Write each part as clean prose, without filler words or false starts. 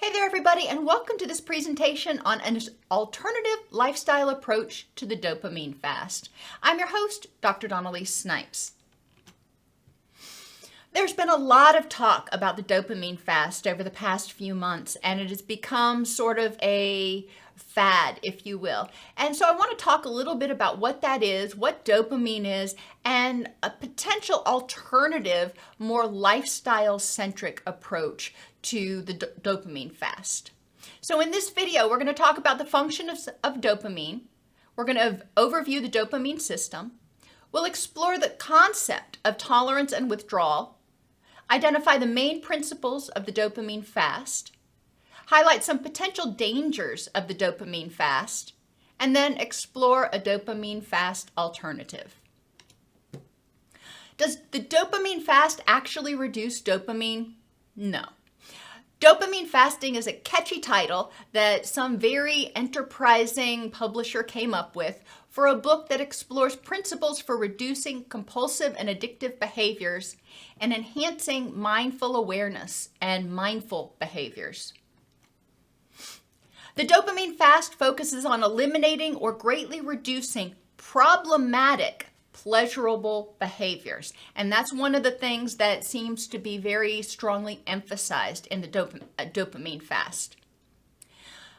Hey there, everybody, and welcome to this presentation on an alternative lifestyle approach to the dopamine fast. I'm your host, Dr. Elise Snipes. There's been a lot of talk about the dopamine fast over the past few months, and it has become sort of a fad, if you will. And so I want to talk a little bit about what that is, what dopamine is, and a potential alternative, more lifestyle-centric approach to the dopamine fast. So in this video, we're going to talk about the function of dopamine. We're going to overview the dopamine system. We'll explore the concept of tolerance and withdrawal, identify the main principles of the dopamine fast, highlight some potential dangers of the dopamine fast, and then explore a dopamine fast alternative. Does the dopamine fast actually reduce dopamine? No. Dopamine fasting is a catchy title that some very enterprising publisher came up with for a book that explores principles for reducing compulsive and addictive behaviors and enhancing mindful awareness and mindful behaviors. The dopamine fast focuses on eliminating or greatly reducing problematic pleasurable behaviors. And that's one of the things that seems to be very strongly emphasized in the dopamine fast.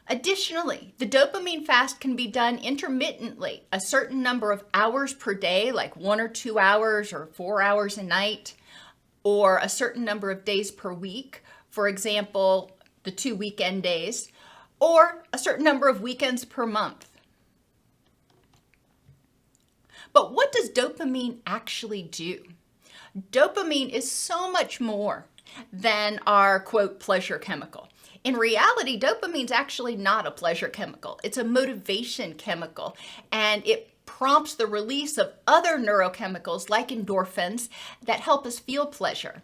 Additionally, the dopamine fast can be done intermittently, a certain number of hours per day, like 1 or 2 hours or 4 hours a night, or a certain number of days per week, for example, the 2 weekend days, or a certain number of weekends per month. But what does dopamine actually do? Dopamine is so much more than our, quote, pleasure chemical. In reality, dopamine is actually not a pleasure chemical. It's a motivation chemical, and it prompts the release of other neurochemicals like endorphins that help us feel pleasure.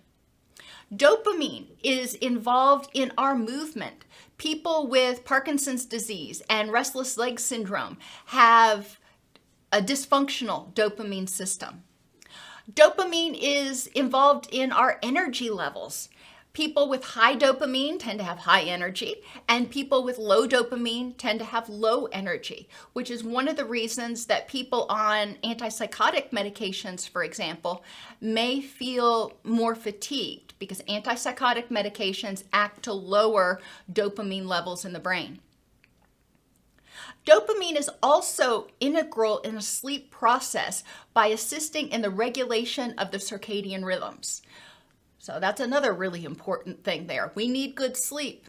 Dopamine is involved in our movement. People with Parkinson's disease and restless leg syndrome have a dysfunctional dopamine system. Dopamine is involved in our energy levels. People with high dopamine tend to have high energy, and people with low dopamine tend to have low energy, which is one of the reasons that people on antipsychotic medications, for example, may feel more fatigued because antipsychotic medications act to lower dopamine levels in the brain. Dopamine is also integral in the sleep process by assisting in the regulation of the circadian rhythms. So that's another really important thing there. We need good sleep.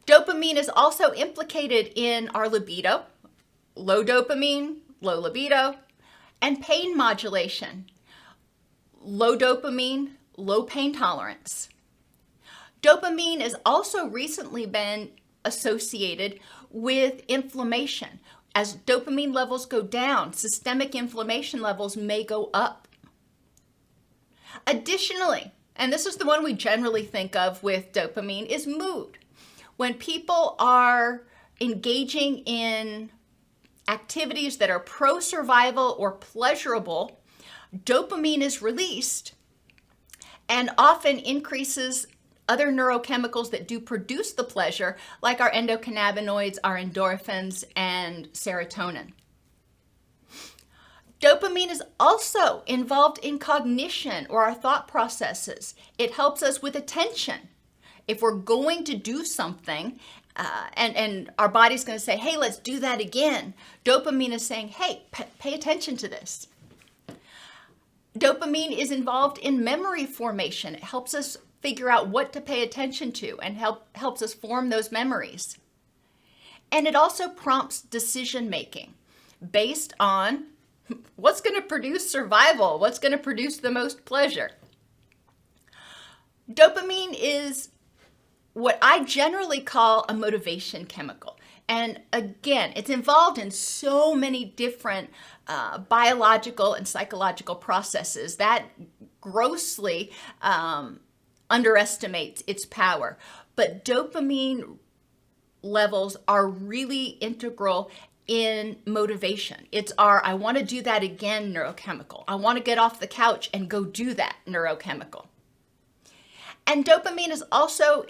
Dopamine is also implicated in our libido, low dopamine, low libido, and pain modulation, low dopamine, low pain tolerance. Dopamine has also recently been associated with inflammation. As dopamine levels go down, systemic inflammation levels may go up. Additionally, and this is the one we generally think of with dopamine, is mood. When people are engaging in activities that are pro-survival or pleasurable, dopamine is released and often increases other neurochemicals that do produce the pleasure, like our endocannabinoids, our endorphins, and serotonin. Dopamine is also involved in cognition or our thought processes. It helps us with attention. If we're going to do something and our body's going to say, hey, let's do that again, dopamine is saying, hey, pay attention to this. Dopamine is involved in memory formation. It helps us figure out what to pay attention to and helps us form those memories. And it also prompts decision making based on what's going to produce survival, what's going to produce the most pleasure. Dopamine is what I generally call a motivation chemical. And again, it's involved in so many different biological and psychological processes that grossly underestimates its power. But dopamine levels are really integral in motivation. It's our I want to do that again neurochemical. I want to get off the couch and go do that neurochemical. And dopamine is also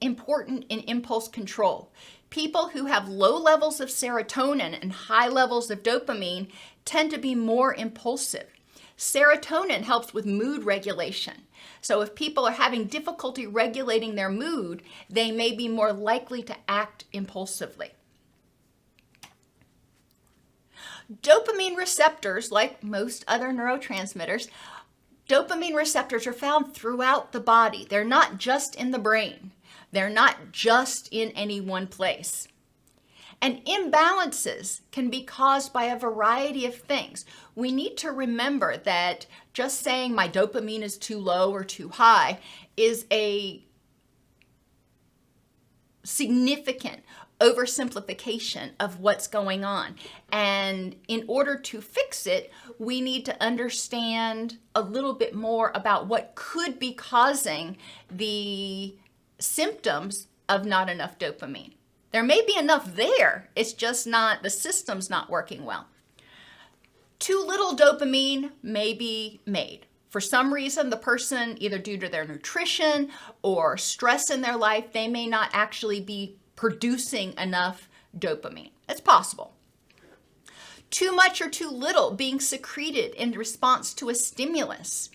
important in impulse control. People who have low levels of serotonin and high levels of dopamine tend to be more impulsive. Serotonin helps with mood regulation. So if people are having difficulty regulating their mood, they may be more likely to act impulsively. Dopamine receptors, like most other neurotransmitters, dopamine receptors are found throughout the body. They're not just in the brain. They're not just in any one place. And imbalances can be caused by a variety of things. We need to remember that just saying my dopamine is too low or too high is a significant oversimplification of what's going on. And in order to fix it, we need to understand a little bit more about what could be causing the symptoms of not enough dopamine. There may be enough there, it's just not, the system's not working well. Too little dopamine may be made. For some reason, the person, either due to their nutrition or stress in their life, they may not actually be producing enough dopamine. It's possible. Too much or too little being secreted in response to a stimulus.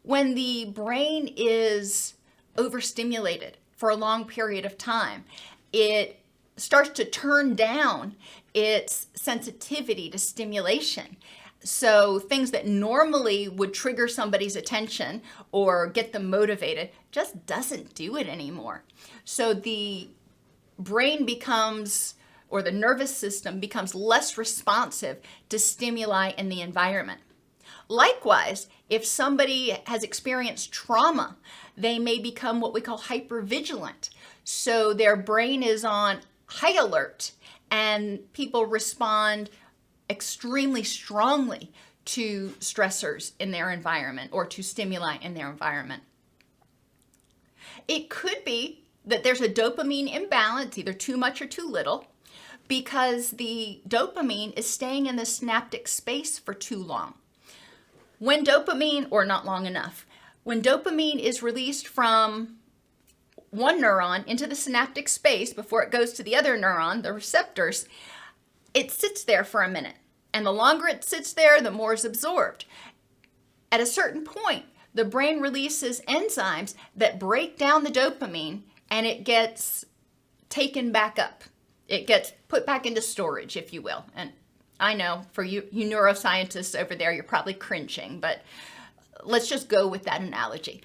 When the brain is overstimulated for a long period of time, it starts to turn down its sensitivity to stimulation. So things that normally would trigger somebody's attention or get them motivated just doesn't do it anymore. So the brain becomes, or the nervous system becomes less responsive to stimuli in the environment. Likewise, if somebody has experienced trauma, they may become what we call hypervigilant. So their brain is on high alert and people respond extremely strongly to stressors in their environment or to stimuli in their environment. It could be that there's a dopamine imbalance, either too much or too little, because the dopamine is staying in the synaptic space for too long. When dopamine, or not long enough, when dopamine is released from one neuron into the synaptic space before it goes to the other neuron, the receptors, it sits there for a minute. And the longer it sits there, the more is absorbed. At a certain point, the brain releases enzymes that break down the dopamine and it gets taken back up. It gets put back into storage, if you will. And I know for you neuroscientists over there, you're probably cringing, but let's just go with that analogy.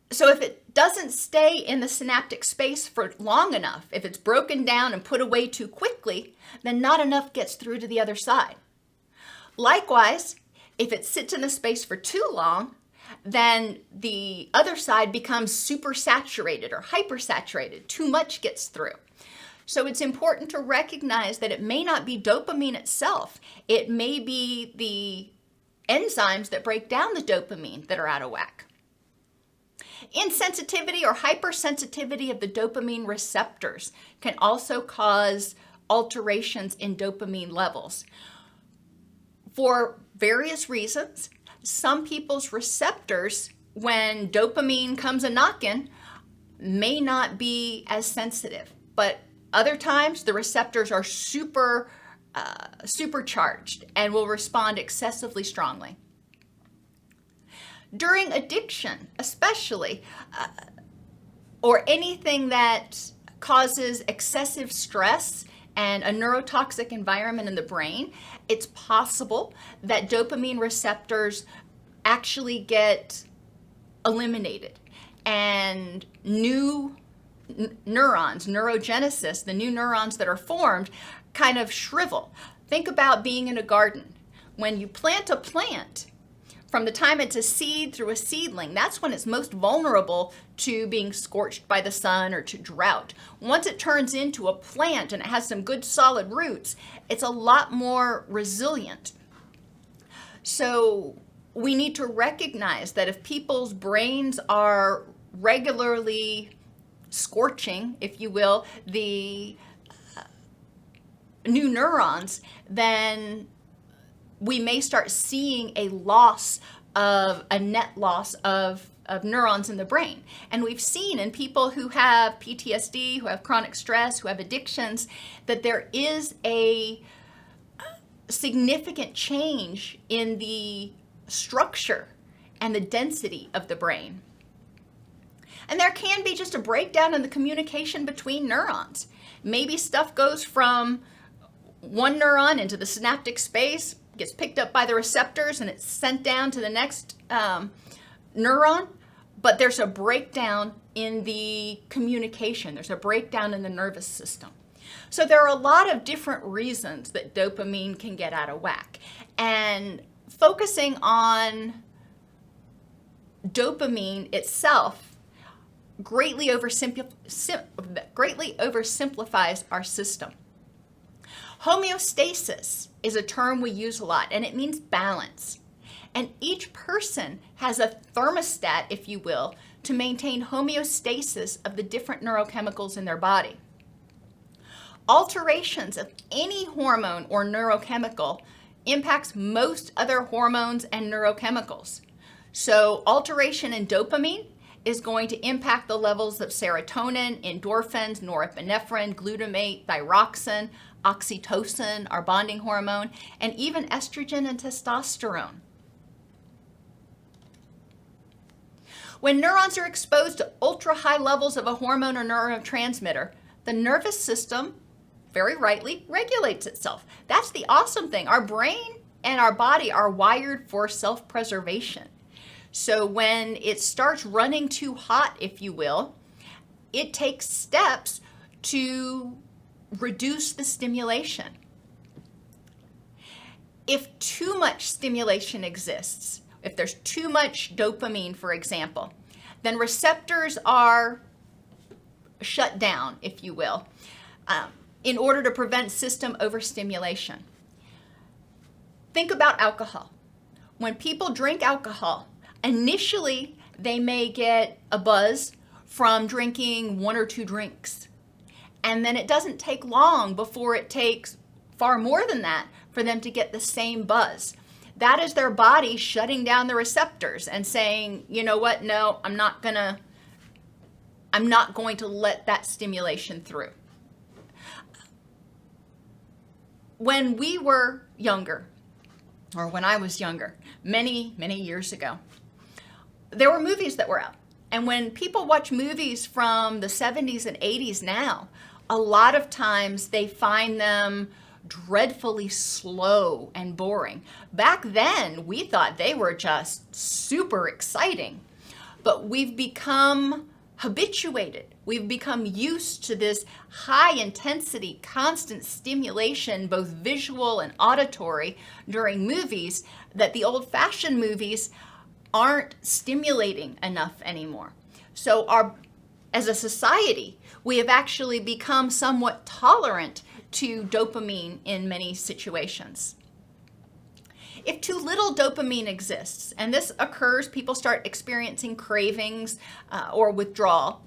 So if it doesn't stay in the synaptic space for long enough, if it's broken down and put away too quickly, then not enough gets through to the other side. Likewise, if it sits in the space for too long, then the other side becomes supersaturated or hypersaturated. Too much gets through. So it's important to recognize that it may not be dopamine itself. It may be the enzymes that break down the dopamine that are out of whack. Insensitivity or hypersensitivity of the dopamine receptors can also cause alterations in dopamine levels. For various reasons, some people's receptors, when dopamine comes a knockin', may not be as sensitive, but other times the receptors are supercharged and will respond excessively strongly. During addiction, especially, or anything that causes excessive stress and a neurotoxic environment in the brain, it's possible that dopamine receptors actually get eliminated and new neurons, neurogenesis, the new neurons that are formed, kind of shrivel. Think about being in a garden. When you plant a plant, from the time it's a seed through a seedling, that's when it's most vulnerable to being scorched by the sun or to drought. Once it turns into a plant and it has some good solid roots, it's a lot more resilient. So we need to recognize that if people's brains are regularly scorching, if you will, the new neurons, then we may start seeing a net loss of of neurons in the brain. And we've seen in people who have PTSD, who have chronic stress, who have addictions, that there is a significant change in the structure and the density of the brain. And there can be just a breakdown in the communication between neurons. Maybe stuff goes from one neuron into the synaptic space, gets picked up by the receptors, and it's sent down to the next neuron, but there's a breakdown in the communication. There's a breakdown in the nervous system. So there are a lot of different reasons that dopamine can get out of whack. And focusing on dopamine itself greatly oversimplifies our system. Homeostasis is a term we use a lot, and it means balance. And each person has a thermostat, if you will, to maintain homeostasis of the different neurochemicals in their body. Alterations of any hormone or neurochemical impacts most other hormones and neurochemicals. So alteration in dopamine is going to impact the levels of serotonin, endorphins, norepinephrine, glutamate, thyroxine, oxytocin, our bonding hormone, and even estrogen and testosterone. When neurons are exposed to ultra-high levels of a hormone or neurotransmitter, the nervous system, very rightly, regulates itself. That's the awesome thing. Our brain and our body are wired for self-preservation. So when it starts running too hot, if you will, it takes steps to reduce the stimulation. If too much stimulation exists, if there's too much dopamine, for example, then receptors are shut down, if you will, in order to prevent system overstimulation. Think about alcohol. When people drink alcohol, initially they may get a buzz from drinking 1 or 2 drinks. And then it doesn't take long before it takes far more than that for them to get the same buzz. That is their body shutting down the receptors and saying, you know what, no, I'm not going to let that stimulation through. When we were younger, or when I was younger, many, many years ago, there were movies that were out. And when people watch movies from the 70s and 80s now, a lot of times they find them dreadfully slow and boring. Back then, we thought they were just super exciting. But we've become habituated. We've become used to this high intensity, constant stimulation, both visual and auditory, during movies, that the old-fashioned movies aren't stimulating enough anymore. So as a society, we have actually become somewhat tolerant to dopamine in many situations. If too little dopamine exists, and this occurs, people start experiencing cravings or withdrawal.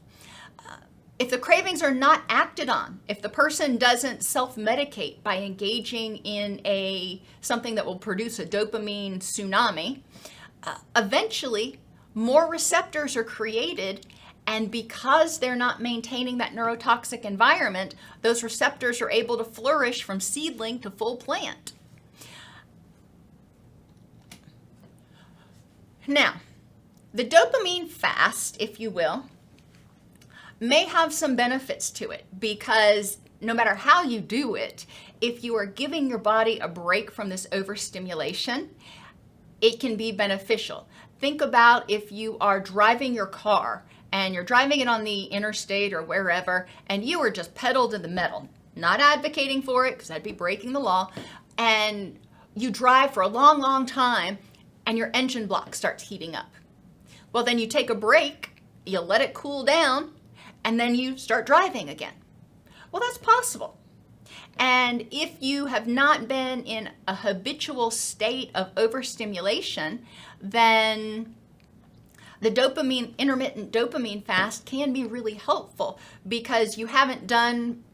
If the cravings are not acted on, if the person doesn't self-medicate by engaging in something that will produce a dopamine tsunami, eventually more receptors are created, and because they're not maintaining that neurotoxic environment, those receptors are able to flourish from seedling to full plant. Now, the dopamine fast, if you will, may have some benefits to it, because no matter how you do it, if you are giving your body a break from this overstimulation, it can be beneficial. Think about if you are driving your car and you're driving it on the interstate or wherever, and you are just pedal to the metal, not advocating for it because that'd be breaking the law, and you drive for a long, long time and your engine block starts heating up. Well, then you take a break, you let it cool down, and then you start driving again. Well, that's possible. And if you have not been in a habitual state of overstimulation, then the intermittent dopamine fast can be really helpful, because you haven't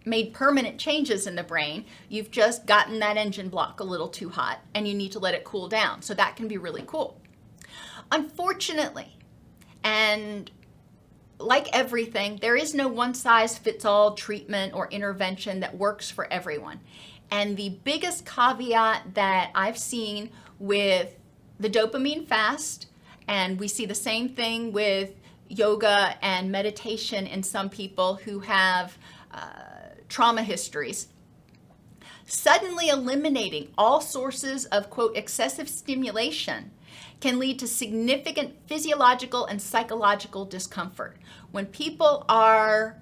made permanent changes in the brain. You've just gotten that engine block a little too hot and you need to let it cool down. So that can be really cool. Unfortunately, And like everything, there is no one-size-fits-all treatment or intervention that works for everyone. And the biggest caveat that I've seen with the dopamine fast, and we see the same thing with yoga and meditation in some people who have trauma histories, suddenly eliminating all sources of, quote, excessive stimulation can lead to significant physiological and psychological discomfort. When people are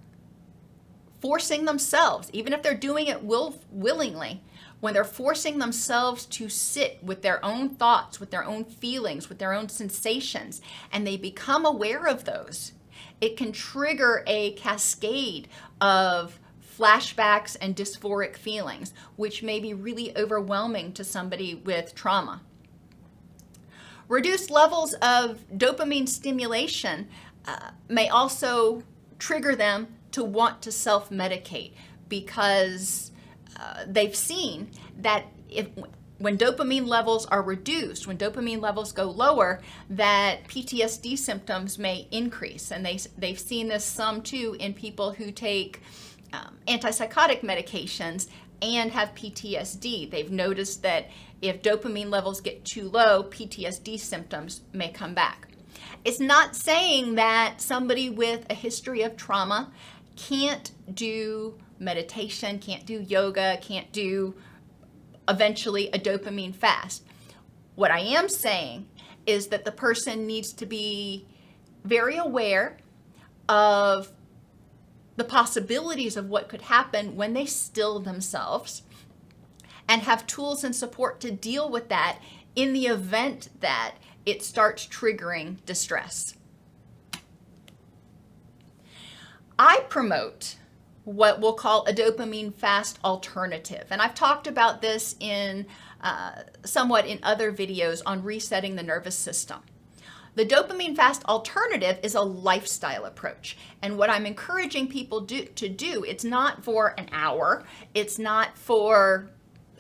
forcing themselves, even if they're doing it willingly, when they're forcing themselves to sit with their own thoughts, with their own feelings, with their own sensations, and they become aware of those, it can trigger a cascade of flashbacks and dysphoric feelings, which may be really overwhelming to somebody with trauma. Reduced levels of dopamine stimulation may also trigger them to want to self-medicate, because they've seen that when dopamine levels are reduced, when dopamine levels go lower, that PTSD symptoms may increase. And they've seen this some too in people who take antipsychotic medications and have PTSD. They've noticed that if dopamine levels get too low, PTSD symptoms may come back. It's not saying that somebody with a history of trauma can't do meditation, can't do yoga, can't do eventually a dopamine fast. What I am saying is that the person needs to be very aware of the possibilities of what could happen when they still themselves, and have tools and support to deal with that in the event that it starts triggering distress. I promote what we'll call a dopamine fast alternative. And I've talked about this in somewhat in other videos on resetting the nervous system. The dopamine fast alternative is a lifestyle approach. And what I'm encouraging people to do, it's not for an hour, it's not for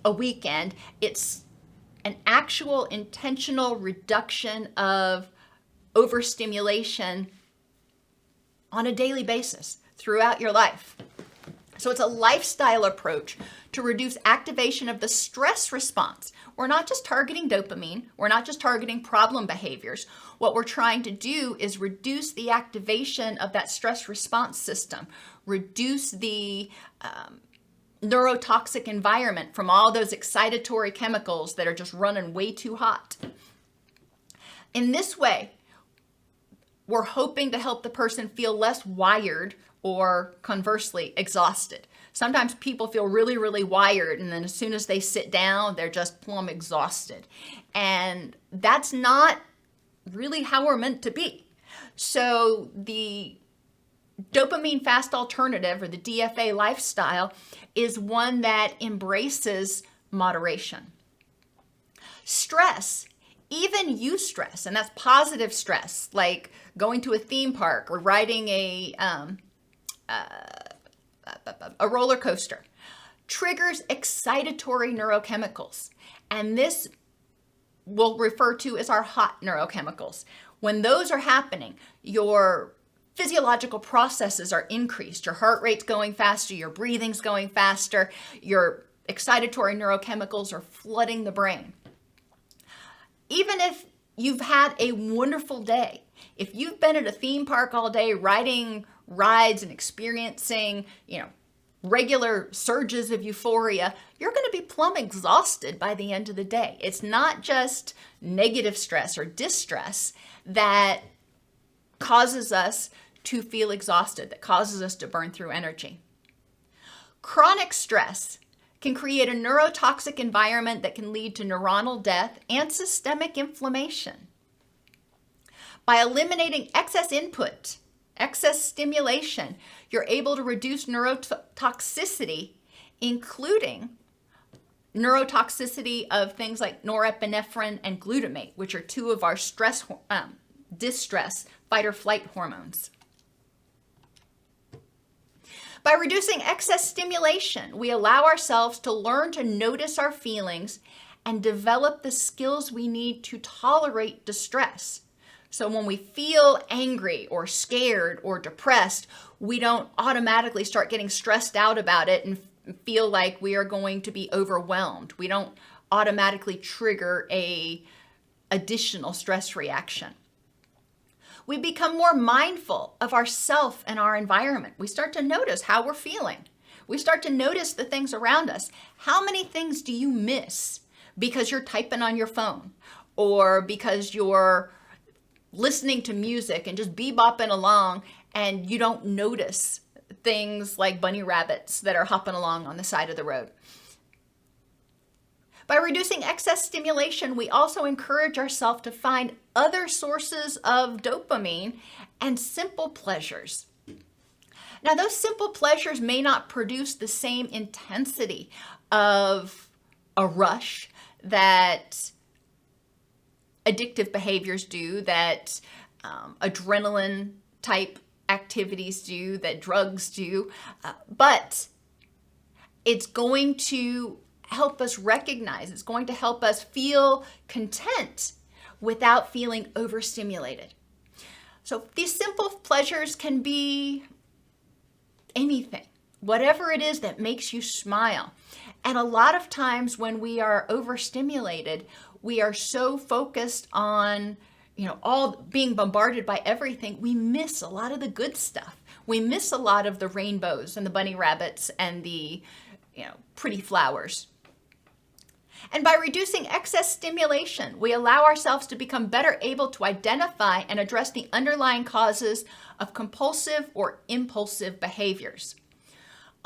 a weekend, it's an actual intentional reduction of overstimulation on a daily basis throughout your life. So it's a lifestyle approach to reduce activation of the stress response. We're not just targeting dopamine. We're not just targeting problem behaviors. What we're trying to do is reduce the activation of that stress response system, reduce the neurotoxic environment from all those excitatory chemicals that are just running way too hot. In this way, we're hoping to help the person feel less wired or conversely exhausted. Sometimes people feel really, really wired, and then as soon as they sit down, they're just plumb exhausted. And that's not really how we're meant to be. So the dopamine fast alternative, or the DFA lifestyle, is one that embraces moderation. Stress, even eustress, and that's positive stress, like going to a theme park or riding a roller coaster, triggers excitatory neurochemicals. And this we'll refer to as our hot neurochemicals. When those are happening, your physiological processes are increased. Your heart rate's going faster, your breathing's going faster, your excitatory neurochemicals are flooding the brain. Even if you've had a wonderful day, if you've been at a theme park all day riding rides and experiencing, regular surges of euphoria, you're going to be plumb exhausted by the end of the day. It's not just negative stress or distress that causes us to feel exhausted, that causes us to burn through energy. Chronic stress can create a neurotoxic environment that can lead to neuronal death and systemic inflammation. By eliminating excess input, excess stimulation, you're able to reduce neurotoxicity, including neurotoxicity of things like norepinephrine and glutamate, which are two of our distress fight or flight hormones. By reducing excess stimulation, we allow ourselves to learn to notice our feelings and develop the skills we need to tolerate distress. So when we feel angry or scared or depressed, we don't automatically start getting stressed out about it and feel like we are going to be overwhelmed. We don't automatically trigger a additional stress reaction. We become more mindful of ourself and our environment. We start to notice how we're feeling. We start to notice the things around us. How many things do you miss because you're typing on your phone or because you're listening to music and just bebopping along and you don't notice things like bunny rabbits that are hopping along on the side of the road? By reducing excess stimulation, we also encourage ourselves to find other sources of dopamine and simple pleasures. Now, those simple pleasures may not produce the same intensity of a rush that addictive behaviors do, that adrenaline type activities do, that drugs do, but it's going to help us recognize, it's going to help us feel content without feeling overstimulated. So these simple pleasures can be anything, whatever it is that makes you smile. And a lot of times when we are overstimulated, we are so focused on, all being bombarded by everything, we miss a lot of the good stuff. We miss a lot of the rainbows and the bunny rabbits and the, pretty flowers. And by reducing excess stimulation, we allow ourselves to become better able to identify and address the underlying causes of compulsive or impulsive behaviors.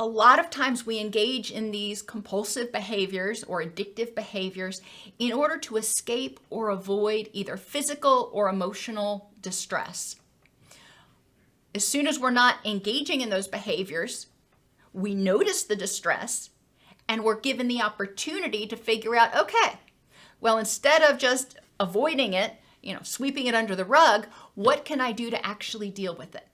A lot of times we engage in these compulsive behaviors or addictive behaviors in order to escape or avoid either physical or emotional distress. As soon as we're not engaging in those behaviors, we notice the distress and we're given the opportunity to figure out, okay, well, instead of just avoiding it, sweeping it under the rug, what can I do to actually deal with it?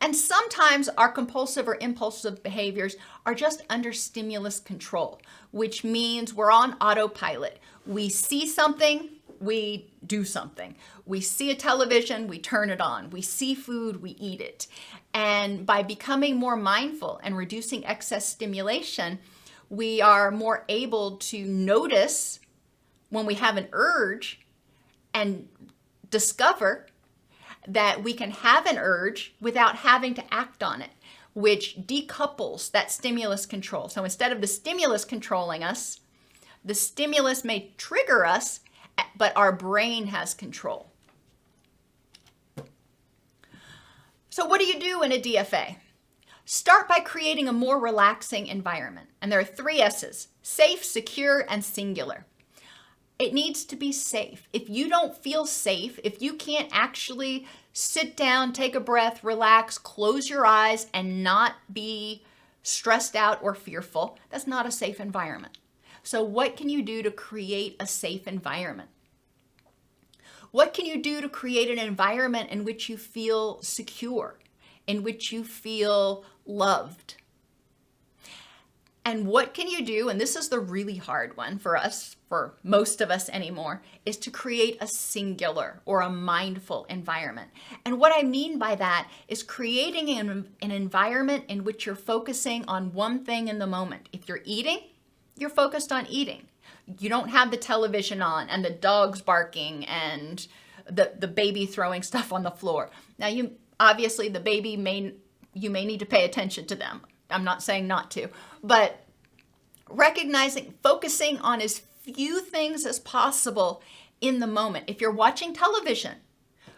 And sometimes our compulsive or impulsive behaviors are just under stimulus control, which means we're on autopilot. We see something, we do something. We see a television, we turn it on. We see food, we eat it. And by becoming more mindful and reducing excess stimulation, we are more able to notice when we have an urge and discover that we can have an urge without having to act on it, which decouples that stimulus control. So instead of the stimulus controlling us, the stimulus may trigger us, but our brain has control. So what do you do in a DFA? Start by creating a more relaxing environment. And there are 3 S's: safe, secure, and singular. It needs to be safe. If you don't feel safe, if you can't actually sit down, take a breath, relax, close your eyes, and not be stressed out or fearful, that's not a safe environment. So what can you do to create a safe environment? What can you do to create an environment in which you feel secure, in which you feel loved? And what can you do, and this is the really hard one for us, for most of us anymore, is to create a singular or a mindful environment. And what I mean by that is creating an environment in which you're focusing on one thing in the moment. If you're eating, you're focused on eating. You don't have the television on and the dogs barking and the baby throwing stuff on the floor. Now, obviously the baby you may need to pay attention to them. I'm not saying not to, but focusing on as few things as possible in the moment. If you're watching television,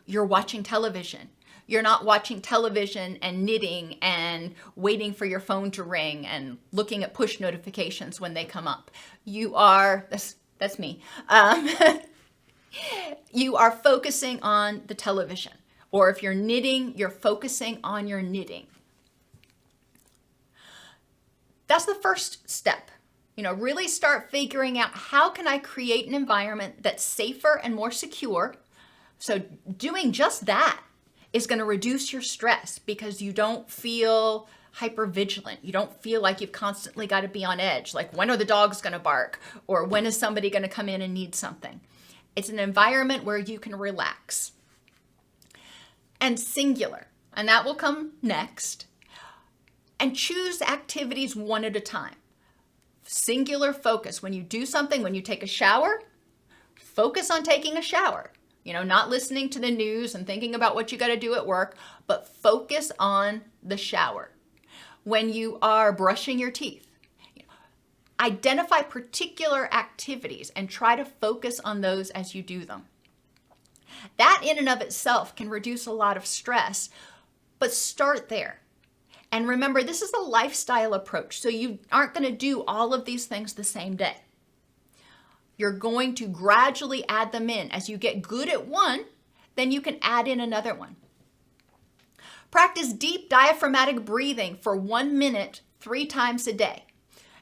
you're watching television. You're not watching television and knitting and waiting for your phone to ring and looking at push notifications when they come up. That's me. You are focusing on the television. Or if you're knitting, you're focusing on your knitting. That's the first step. Really start figuring out, how can I create an environment that's safer and more secure? So doing just that is going to reduce your stress because you don't feel hypervigilant. You don't feel like you've constantly got to be on edge. Like, when are the dogs going to bark? Or when is somebody going to come in and need something? It's an environment where you can relax. And singular, and that will come next. And choose activities one at a time. Singular focus. When you do something, when you take a shower, focus on taking a shower. Not listening to the news and thinking about what you got to do at work, but focus on the shower. When you are brushing your teeth, identify particular activities and try to focus on those as you do them. That in and of itself can reduce a lot of stress, but start there. And remember, this is a lifestyle approach, so you aren't going to do all of these things the same day. You're going to gradually add them in. As you get good at one, then you can add in another one. Practice deep diaphragmatic breathing for 1 minute 3 times a day.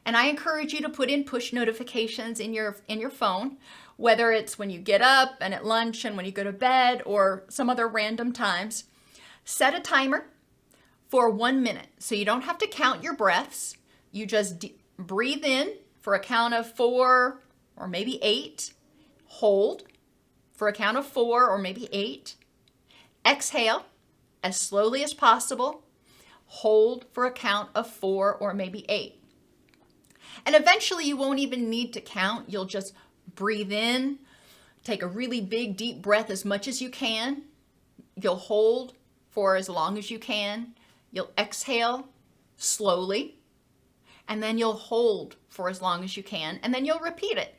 And I encourage you to put in push notifications in your phone, whether it's when you get up and at lunch and when you go to bed or some other random times. Set a timer for 1 minute. So you don't have to count your breaths. You just breathe in for a count of 4 or maybe 8. Hold for a count of 4 or maybe 8. Exhale as slowly as possible. Hold for a count of 4 or maybe 8. And eventually you won't even need to count. You'll just breathe in, take a really big deep breath as much as you can. You'll hold for as long as you can. You'll exhale slowly, and then you'll hold for as long as you can, and then you'll repeat it.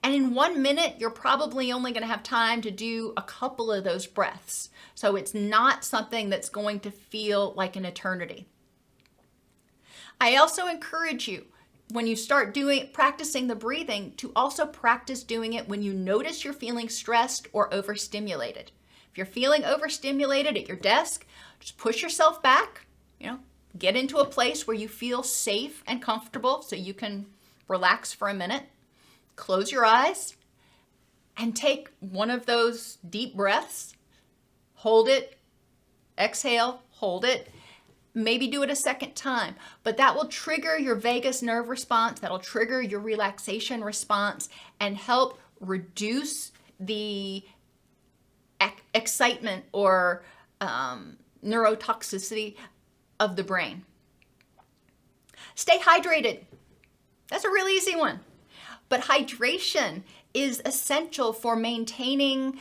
And in 1 minute, you're probably only going to have time to do a couple of those breaths. So it's not something that's going to feel like an eternity. I also encourage you, when you start practicing the breathing, to also practice doing it when you notice you're feeling stressed or overstimulated. If you're feeling overstimulated at your desk, just push yourself back, get into a place where you feel safe and comfortable so you can relax for a minute. Close your eyes and take one of those deep breaths. Hold it, exhale, hold it. Maybe do it a second time, but that will trigger your vagus nerve response. That'll trigger your relaxation response and help reduce the excitement or neurotoxicity of the brain. Stay hydrated. That's a really easy one. But hydration is essential for maintaining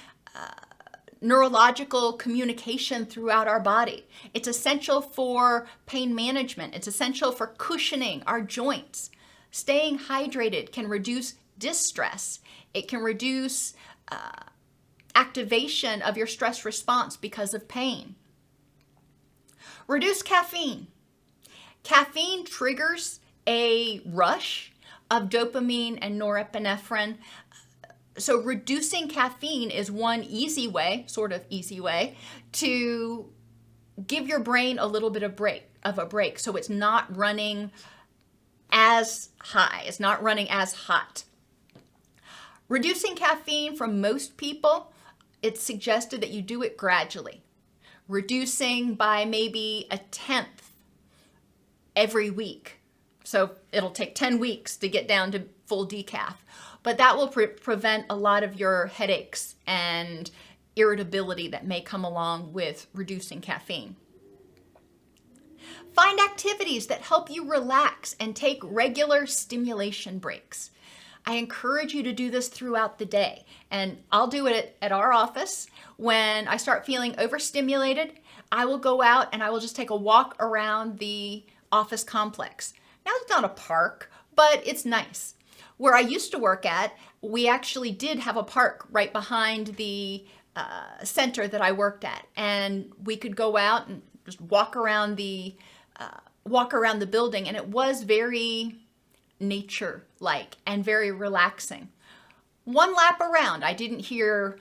neurological communication throughout our body. It's essential for pain management. It's essential for cushioning our joints. Staying hydrated can reduce distress. It can reduce activation of your stress response because of pain. Reduce caffeine. Caffeine triggers a rush of dopamine and norepinephrine. So reducing caffeine is one easy way, sort of easy way, to give your brain a little bit of a break so it's not running as high, it's not running as hot. Reducing caffeine from most people, it's suggested that you do it gradually. Reducing by maybe 1/10 every week. So it'll take 10 weeks to get down to full decaf. But that will prevent a lot of your headaches and irritability that may come along with reducing caffeine. Find activities that help you relax and take regular stimulation breaks. I encourage you to do this throughout the day, and I'll do it at our office. When I start feeling overstimulated, I will go out and I will just take a walk around the office complex. Now, it's not a park, but it's nice. Where I used to work at, we actually did have a park right behind the center that I worked at, and we could go out and just walk around the building, and it was very nature-like and very relaxing. One lap around, I didn't hear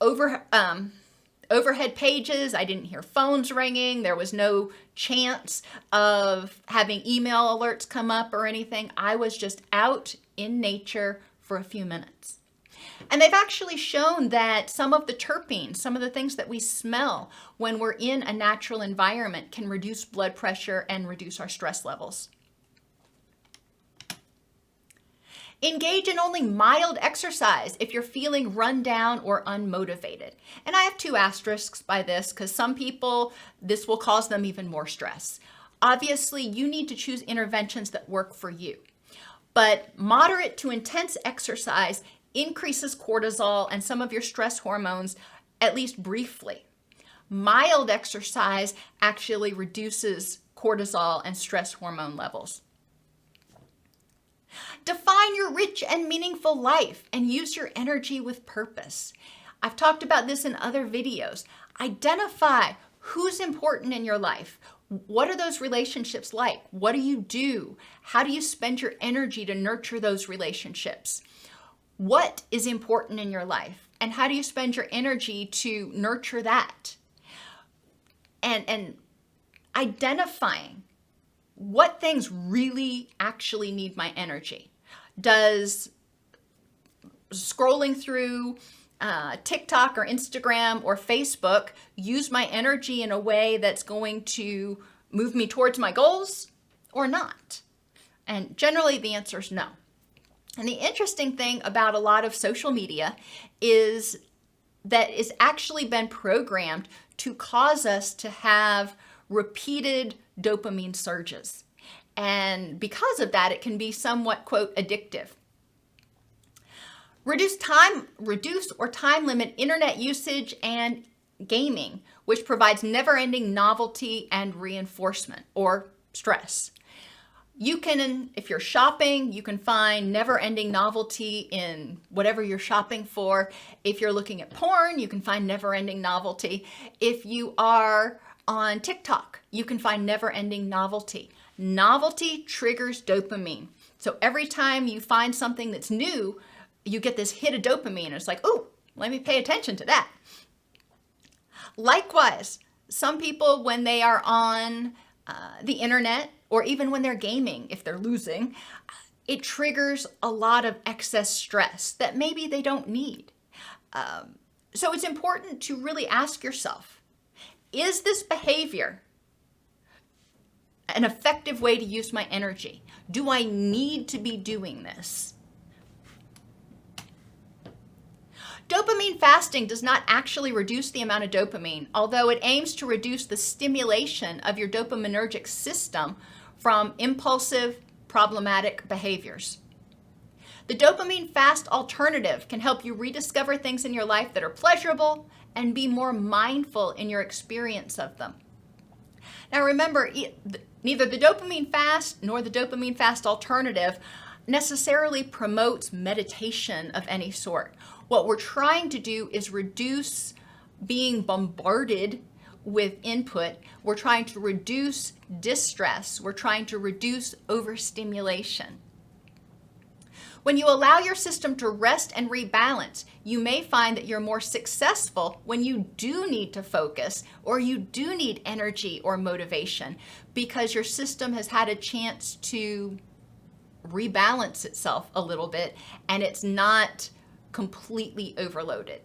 overhead pages. I didn't hear phones ringing. There was no chance of having email alerts come up or anything. I was just out in nature for a few minutes. And they've actually shown that some of the terpenes, some of the things that we smell when we're in a natural environment, can reduce blood pressure and reduce our stress levels. Engage in only mild exercise if you're feeling run down or unmotivated. And I have 2 asterisks by this because some people, this will cause them even more stress. Obviously, you need to choose interventions that work for you. But moderate to intense exercise increases cortisol and some of your stress hormones, at least briefly. Mild exercise actually reduces cortisol and stress hormone levels. Define your rich and meaningful life and use your energy with purpose. I've talked about this in other videos. Identify who's important in your life. What are those relationships like? What do you do? How do you spend your energy to nurture those relationships? What is important in your life? And how do you spend your energy to nurture that? And identifying what things really actually need my energy. Does scrolling through TikTok or Instagram or Facebook use my energy in a way that's going to move me towards my goals or not? And generally the answer is no. And the interesting thing about a lot of social media is that it's actually been programmed to cause us to have repeated dopamine surges. And because of that, it can be somewhat, quote, addictive. Reduce or time limit internet usage and gaming, which provides never-ending novelty and reinforcement or stress. You can, if you're shopping, you can find never-ending novelty in whatever you're shopping for. If you're looking at porn, you can find never-ending novelty. If you are on TikTok, you can find never-ending novelty. Novelty triggers dopamine. So every time you find something that's new, you get this hit of dopamine. It's like, oh, let me pay attention to that. Likewise, some people, when they are on the internet, or even when they're gaming, if they're losing, it triggers a lot of excess stress that maybe they don't need. So it's important to really ask yourself, is this behavior an effective way to use my energy? Do I need to be doing this? Dopamine fasting does not actually reduce the amount of dopamine, although it aims to reduce the stimulation of your dopaminergic system from impulsive, problematic behaviors. The Dopamine Fast Alternative can help you rediscover things in your life that are pleasurable and be more mindful in your experience of them. Now remember, neither the Dopamine Fast nor the Dopamine Fast Alternative necessarily promotes meditation of any sort. What we're trying to do is reduce being bombarded with input. We're trying to reduce distress. We're trying to reduce overstimulation. When you allow your system to rest and rebalance, you may find that you're more successful when you do need to focus or you do need energy or motivation because your system has had a chance to rebalance itself a little bit and it's not completely overloaded.